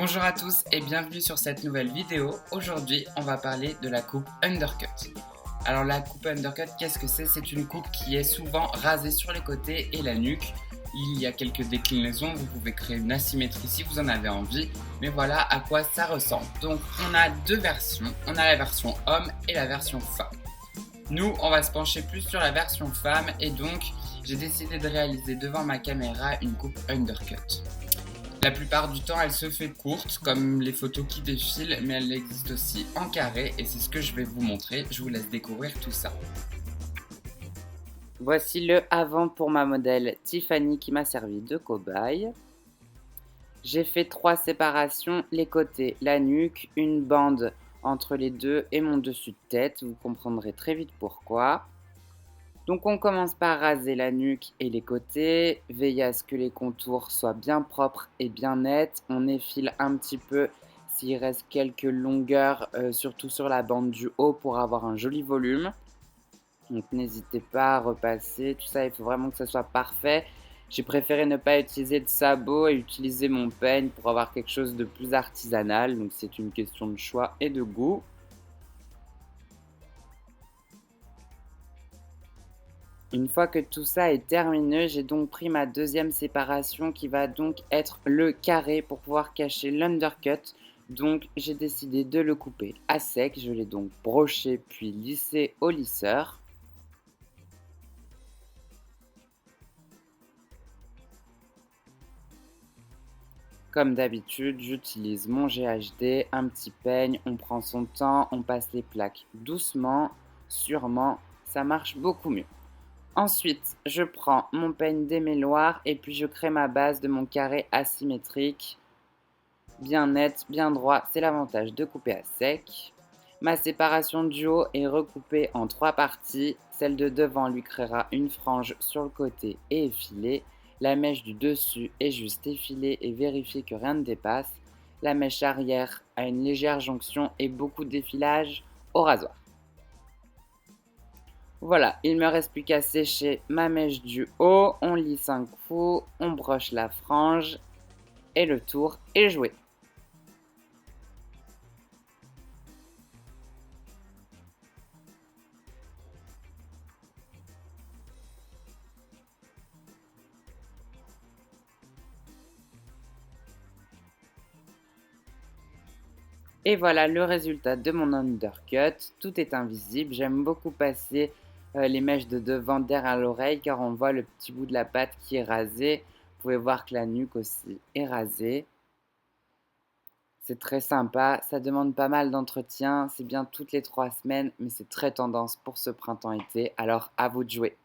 Bonjour à tous et bienvenue sur cette nouvelle vidéo. Aujourd'hui, on va parler de la coupe undercut. Alors la coupe undercut, qu'est-ce que c'est? C'est une coupe qui est souvent rasée sur les côtés et la nuque. Il y a quelques déclinaisons, vous pouvez créer une asymétrie si vous en avez envie, mais voilà à quoi ça ressemble. Donc on a deux versions, on a la version homme et la version femme. Nous, on va se pencher plus sur la version femme et donc j'ai décidé de réaliser devant ma caméra une coupe undercut. La plupart du temps, elle se fait courte, comme les photos qui défilent, mais elle existe aussi en carré et c'est ce que je vais vous montrer. Je vous laisse découvrir tout ça. Voici le avant pour ma modèle Tiffany qui m'a servi de cobaye. J'ai fait 3 séparations, les côtés, la nuque, une bande entre les deux et mon dessus de tête. Vous comprendrez très vite pourquoi. Donc on commence par raser la nuque et les côtés, veiller à ce que les contours soient bien propres et bien nets. On effile un petit peu s'il reste quelques longueurs, surtout sur la bande du haut pour avoir un joli volume. Donc n'hésitez pas à repasser, tout ça, il faut vraiment que ça soit parfait. J'ai préféré ne pas utiliser de sabot et utiliser mon peigne pour avoir quelque chose de plus artisanal. Donc c'est une question de choix et de goût. Une fois que tout ça est terminé, j'ai donc pris ma deuxième séparation qui va donc être le carré pour pouvoir cacher l'undercut. Donc j'ai décidé de le couper à sec. Je l'ai donc broché puis lissé au lisseur. Comme d'habitude, j'utilise mon GHD, un petit peigne, on prend son temps, on passe les plaques doucement, sûrement, ça marche beaucoup mieux. Ensuite, je prends mon peigne démêloir et puis je crée ma base de mon carré asymétrique, bien net, bien droit, c'est l'avantage de couper à sec. Ma séparation du haut est recoupée en 3 parties, celle de devant lui créera une frange sur le côté et effilée. La mèche du dessus est juste effilée et vérifier que rien ne dépasse. La mèche arrière a une légère jonction et beaucoup d'effilage au rasoir. Voilà, il me reste plus qu'à sécher ma mèche du haut, on lisse un coup, on broche la frange et le tour est joué. Et voilà le résultat de mon undercut. Tout est invisible. J'aime beaucoup passer les mèches de devant derrière l'oreille car on voit le petit bout de la patte qui est rasé. Vous pouvez voir que la nuque aussi est rasée. C'est très sympa. Ça demande pas mal d'entretien. C'est bien toutes les 3 semaines, mais c'est très tendance pour ce printemps-été. Alors à vous de jouer.